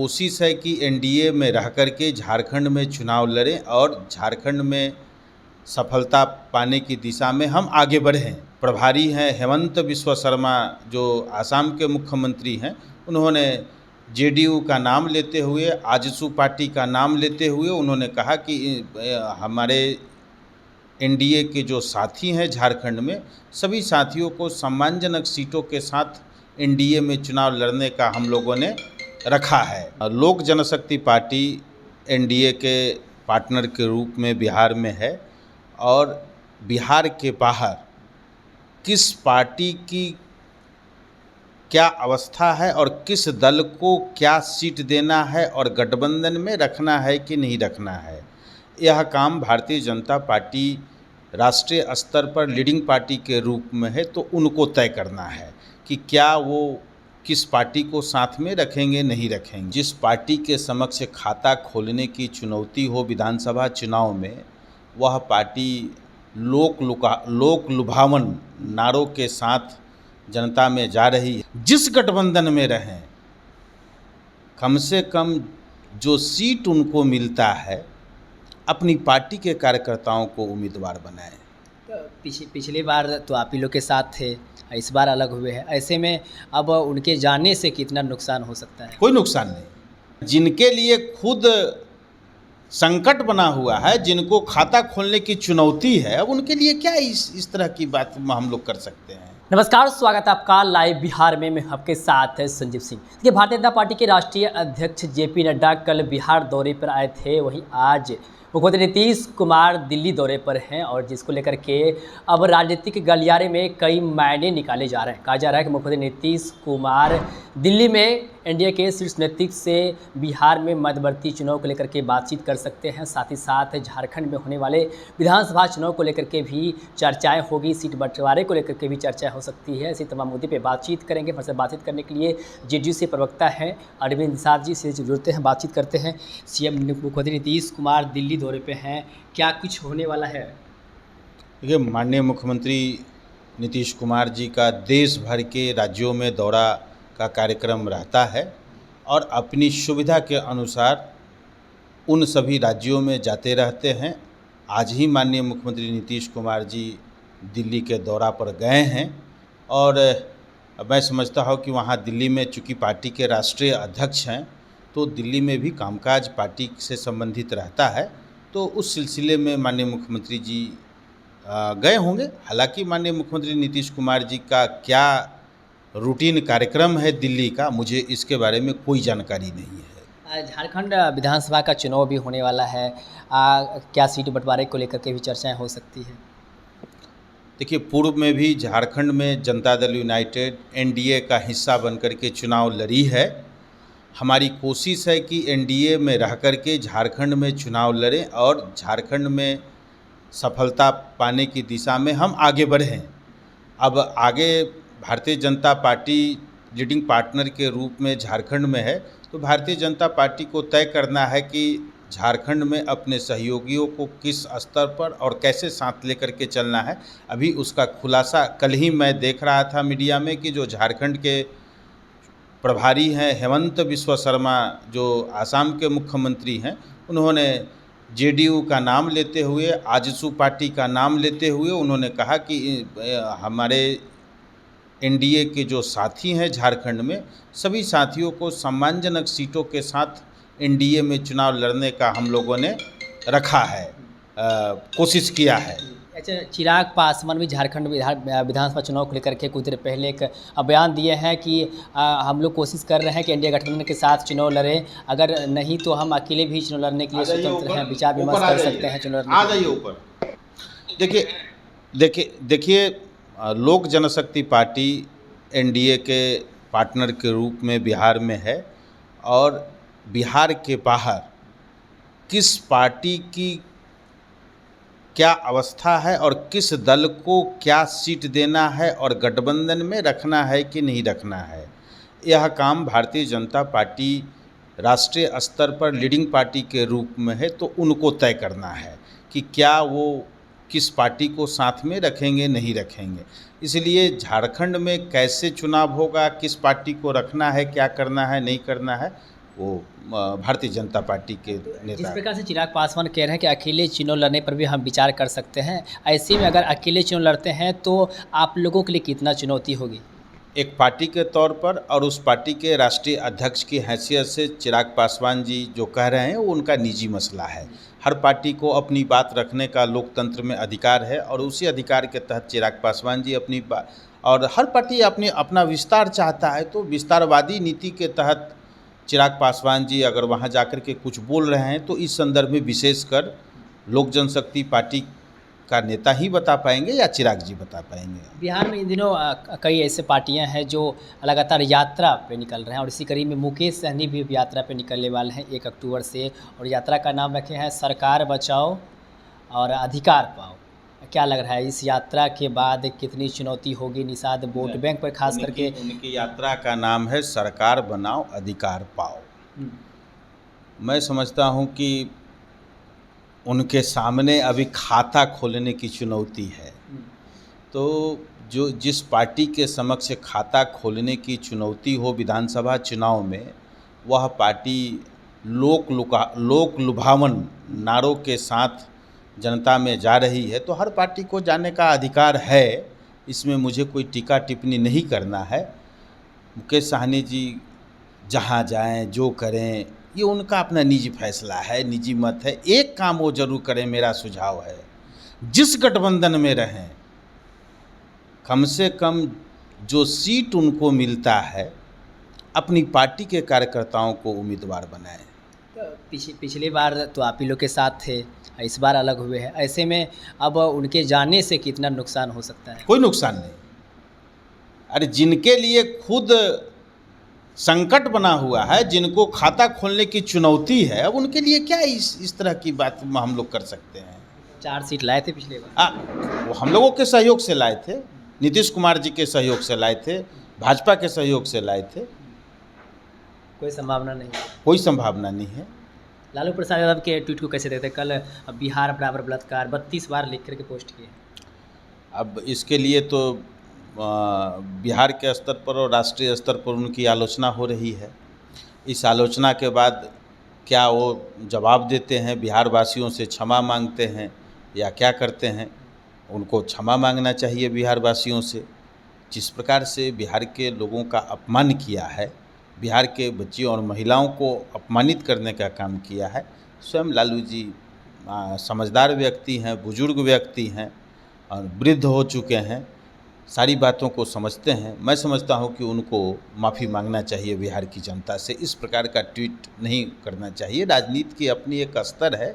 कोशिश है कि एनडीए में रह कर के झारखंड में चुनाव लड़ें और झारखंड में सफलता पाने की दिशा में हम आगे बढ़ें। प्रभारी हैं हेमंत बिस्वा शर्मा जो आसाम के मुख्यमंत्री हैं, उन्होंने जेडीयू का नाम लेते हुए, आजसू पार्टी का नाम लेते हुए उन्होंने कहा कि हमारे एनडीए के जो साथी हैं झारखंड में, सभी साथियों को सम्मानजनक सीटों के साथ एनडीए में चुनाव लड़ने का हम लोगों ने रखा है। लोक जनशक्ति पार्टी एनडीए के पार्टनर के रूप में बिहार में है और बिहार के बाहर किस पार्टी की क्या अवस्था है और किस दल को क्या सीट देना है और गठबंधन में रखना है कि नहीं रखना है, यह काम भारतीय जनता पार्टी राष्ट्रीय स्तर पर लीडिंग पार्टी के रूप में है, तो उनको तय करना है कि क्या वो किस पार्टी को साथ में रखेंगे नहीं रखेंगे। जिस पार्टी के समक्ष खाता खोलने की चुनौती हो विधानसभा चुनाव में, वह पार्टी लोक लुभावन नारों के साथ जनता में जा रही है। जिस गठबंधन में रहें, कम से कम जो सीट उनको मिलता है अपनी पार्टी के कार्यकर्ताओं को उम्मीदवार बनाएं। पिछली बार तो आप ही लोग के साथ थे, इस बार अलग हुए हैं, ऐसे में अब उनके जाने से कितना नुकसान हो सकता है? कोई नुकसान नहीं। जिनके लिए खुद संकट बना हुआ है, जिनको खाता खोलने की चुनौती है, अब उनके लिए क्या इस तरह की बात हम लोग कर सकते हैं। नमस्कार, स्वागत है आपका लाइव बिहार में। मैं आपके साथ है संजीव सिंह। देखिए, भारतीय जनता पार्टी के राष्ट्रीय अध्यक्ष जेपी नड्डा कल बिहार दौरे पर आए थे, वहीं आज मुख्यमंत्री नीतीश कुमार दिल्ली दौरे पर हैं और जिसको लेकर के अब राजनीतिक गलियारे में कई मायने निकाले जा रहे हैं। कहा जा रहा है कि मुख्यमंत्री नीतीश कुमार दिल्ली में एनडीए के शीर्ष नेतृत्व से बिहार में मध्यवर्ती चुनाव को लेकर के बातचीत कर सकते हैं। साथ ही साथ झारखंड में होने वाले विधानसभा चुनाव को लेकर के भी चर्चाएं होगी, सीट बंटवारे को लेकर के भी चर्चाएं हो सकती है। ऐसी तमाम मुद्दे पे बातचीत करेंगे। फिर से बातचीत करने के लिए जेडीयू से प्रवक्ता हैं अरविंद निषाद जी से जुड़ते हैं, बातचीत करते हैं। सीएम मुख्यमंत्री नीतीश कुमार दिल्ली दौरे पे हैं, क्या कुछ होने वाला है? देखिए, माननीय मुख्यमंत्री नीतीश कुमार जी का देश भर के राज्यों में दौरा का कार्यक्रम रहता है और अपनी सुविधा के अनुसार उन सभी राज्यों में जाते रहते हैं। आज ही माननीय मुख्यमंत्री नीतीश कुमार जी दिल्ली के दौरा पर गए हैं और मैं समझता हूँ कि वहाँ दिल्ली में चूँकि पार्टी के राष्ट्रीय अध्यक्ष हैं, तो दिल्ली में भी कामकाज पार्टी से संबंधित रहता है, तो उस सिलसिले में माननीय मुख्यमंत्री जी गए होंगे। हालांकि माननीय मुख्यमंत्री नीतीश कुमार जी का क्या रूटीन कार्यक्रम है दिल्ली का, मुझे इसके बारे में कोई जानकारी नहीं है। झारखंड विधानसभा का चुनाव भी होने वाला है, क्या सीट बंटवारे को लेकर के भी चर्चाएं हो सकती है? देखिए, पूर्व में भी झारखंड में जनता दल यूनाइटेड एनडीए का हिस्सा बनकर के चुनाव लड़ी है। हमारी कोशिश है कि एनडीए में रह कर के झारखंड में चुनाव लड़ें और झारखंड में सफलता पाने की दिशा में हम आगे बढ़ें। अब आगे Bharatiya Janata party leading partner के रूप में झारखंड में है, तो भारतीय जनता पार्टी को तय करना है कि झारखंड में अपने सहयोगियों को किस स्तर पर और कैसे साथ लेकर के चलना है। अभी उसका खुलासा कल ही मैं देख रहा था मीडिया में कि जो झारखंड के प्रभारी हैं हेमंत बिस्वा शर्मा जो आसाम के मुख्यमंत्री हैं, उन्होंने जेडीयू का नाम लेते हुए, आजसू पार्टी का नाम लेते हुए उन्होंने कहा कि हमारे एनडीए के जो साथी हैं झारखंड में, सभी साथियों को सम्मानजनक सीटों के साथ एनडीए में चुनाव लड़ने का हम लोगों ने रखा है, कोशिश किया है। अच्छा, चिराग पासवान भी झारखंड विधानसभा चुनाव को लेकर के कुछ देर पहले एक बयान दिए हैं कि हम लोग कोशिश कर रहे हैं कि एनडीए गठबंधन के साथ चुनाव लड़ें, अगर नहीं तो हम अकेले भी चुनाव लड़ने के लिए स्वतंत्र हैं, विचार विमर्श कर सकते हैं चुनाव लड़ने। आ जाइए ऊपर। देखिए, लोक जनशक्ति पार्टी एनडीए के पार्टनर के रूप में बिहार में है और बिहार के बाहर किस पार्टी की क्या अवस्था है और किस दल को क्या सीट देना है और गठबंधन में रखना है कि नहीं रखना है, यह काम भारतीय जनता पार्टी राष्ट्रीय स्तर पर लीडिंग पार्टी के रूप में है, तो उनको तय करना है कि क्या वो किस पार्टी को साथ में रखेंगे नहीं रखेंगे। इसलिए झारखंड में कैसे चुनाव होगा, किस पार्टी को रखना है, क्या करना है नहीं करना है, वो भारतीय जनता पार्टी के जिस नेता। प्रकार से चिराग पासवान कह रहे हैं कि अकेले चुनाव लड़ने पर भी हम विचार कर सकते हैं, ऐसे में अगर अकेले चुनाव लड़ते हैं तो आप लोगों के लिए कितना चुनौती होगी? एक पार्टी के तौर पर और उस पार्टी के राष्ट्रीय अध्यक्ष की हैसियत से चिराग पासवान जी जो कह रहे हैं वो उनका निजी मसला है। हर पार्टी को अपनी बात रखने का लोकतंत्र में अधिकार है और उसी अधिकार के तहत चिराग पासवान जी अपनी बात, और हर पार्टी अपना विस्तार चाहता है, तो विस्तारवादी नीति के तहत चिराग पासवान जी अगर वहां जाकर के कुछ बोल रहे हैं तो इस संदर्भ में विशेषकर लोक जनशक्ति पार्टी का नेता ही बता पाएंगे या चिराग जी बता पाएंगे। बिहार में इन दिनों कई ऐसे पार्टियां हैं जो लगातार यात्रा पे निकल रहे हैं और इसी कड़ी में मुकेश सहनी भी यात्रा पे निकलने वाले हैं 1 अक्टूबर से, और यात्रा का नाम रखे हैं सरकार बचाओ और अधिकार पाओ। क्या लग रहा है इस यात्रा के बाद कितनी चुनौती होगी निषाद वोट बैंक पर, खास करके? उनकी यात्रा का नाम है सरकार बनाओ अधिकार पाओ। मैं समझता हूं कि उनके सामने अभी खाता खोलने की चुनौती है। तो जिस पार्टी के समक्ष खाता खोलने की चुनौती हो विधानसभा चुनाव में, वह पार्टी लोक लुभावन नारों के साथ जनता में जा रही है, तो हर पार्टी को जाने का अधिकार है, इसमें मुझे कोई टीका टिप्पणी नहीं करना है। मुकेश सहनी जी जहाँ जाएं, जो करें, ये उनका अपना निजी फैसला है, निजी मत है। एक काम वो जरूर करें, मेरा सुझाव है, जिस गठबंधन में रहें कम से कम जो सीट उनको मिलता है अपनी पार्टी के कार्यकर्ताओं को उम्मीदवार बनाएं। पिछली बार तो आप ही लोग के साथ थे, इस बार अलग हुए हैं, ऐसे में अब उनके जाने से कितना नुकसान हो सकता है? कोई नुकसान नहीं। अरे जिनके लिए खुद संकट बना हुआ है, जिनको खाता खोलने की चुनौती है, अब उनके लिए क्या इस तरह की बात हम लोग कर सकते हैं? 4 सीट लाए थे पिछले बार। वो हम लोगों के सहयोग से लाए थे, नीतीश कुमार जी के सहयोग से लाए थे, भाजपा के सहयोग से लाए थे। कोई संभावना नहीं? कोई संभावना नहीं है। लालू प्रसाद यादव के ट्वीट को कैसे देखते हैं? कल बिहार बराबर बलात्कार 32 बार लिख करके पोस्ट किए। अब इसके लिए तो बिहार के स्तर पर और राष्ट्रीय स्तर पर उनकी आलोचना हो रही है। इस आलोचना के बाद क्या वो जवाब देते हैं, बिहार वासियों से क्षमा मांगते हैं या क्या करते हैं? उनको क्षमा मांगना चाहिए बिहार वासियों से। जिस प्रकार से बिहार के लोगों का अपमान किया है, बिहार के बच्चियों और महिलाओं को अपमानित करने का काम किया है। स्वयं लालू जी समझदार व्यक्ति हैं, बुजुर्ग व्यक्ति हैं और वृद्ध हो चुके हैं, सारी बातों को समझते हैं। मैं समझता हूं कि उनको माफ़ी मांगना चाहिए बिहार की जनता से। इस प्रकार का ट्वीट नहीं करना चाहिए। राजनीति की अपनी एक स्तर है,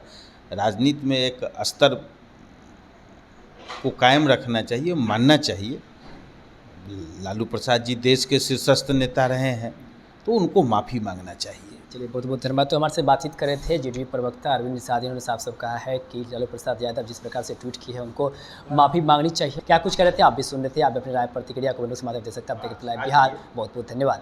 राजनीति में एक स्तर को कायम रखना चाहिए, मानना चाहिए। लालू प्रसाद जी देश के शीर्षस्थ नेता रहे हैं, तो उनको माफ़ी मांगना चाहिए। चलिए, बहुत बहुत धन्यवाद। तो हमारे से बातचीत कर रहे थे जेडीयू प्रवक्ता अरविंद निषाद। ने साफ साफ कहा है कि लालू प्रसाद यादव जिस प्रकार से ट्वीट की है उनको माफ़ी मांगनी चाहिए। क्या कुछ कह रहे थे आप भी सुन रहे थे। आप अपनी राय प्रतिक्रिया को विंडो से माध्यम दे सकते हैं। आप देखते हैं लाइव बिहार। बहुत बहुत धन्यवाद।